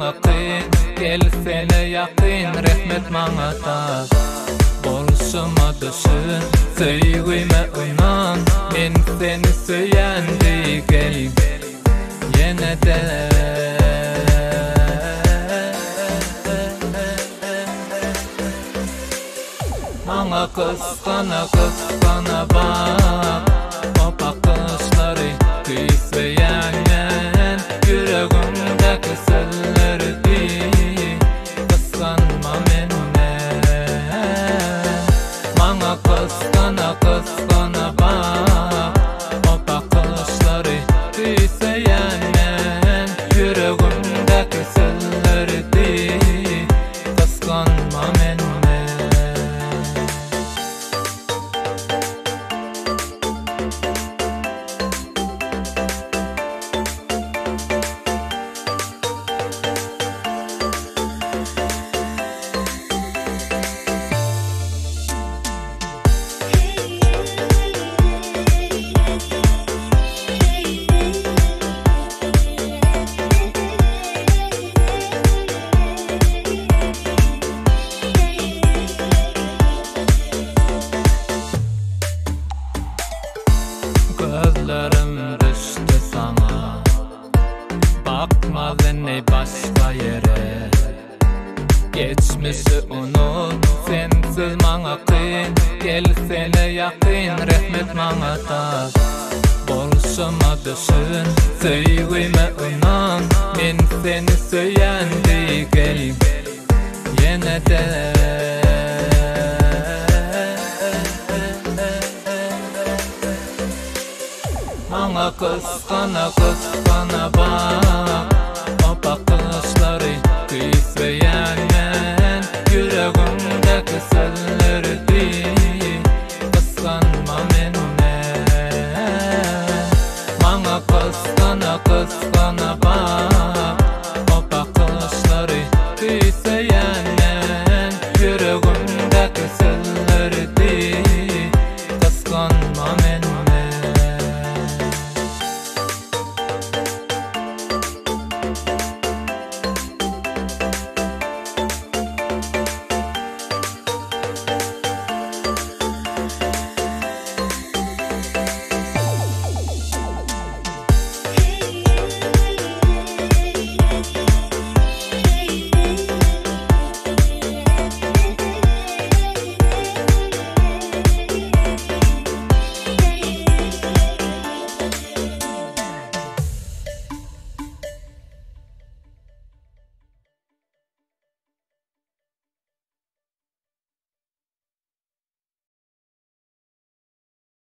maňa kyn, gelsene ýakyn, rahmet maňa tap. Bolşuma düşün, söýgüme unan, men seni söýändi gel, ýene-de. Maňa kıskana bak, o bakışlary tüýsüýän yüregimdäki sözleri kıskanma menden. Maňa kıskana bak, o bakışlary tüýsüýän yüregimdäki sözleri kıskanma menden. Gözlerim düştü sana, bakma beni başka yere. Geçmişi unut, sensiz maňa kyn, gelsene ýakyn, rahmet maňa tap. Bolşuma düşün, söýgüme unan, men seni söýändi gel, ýene-de. Maňa kıskana bak,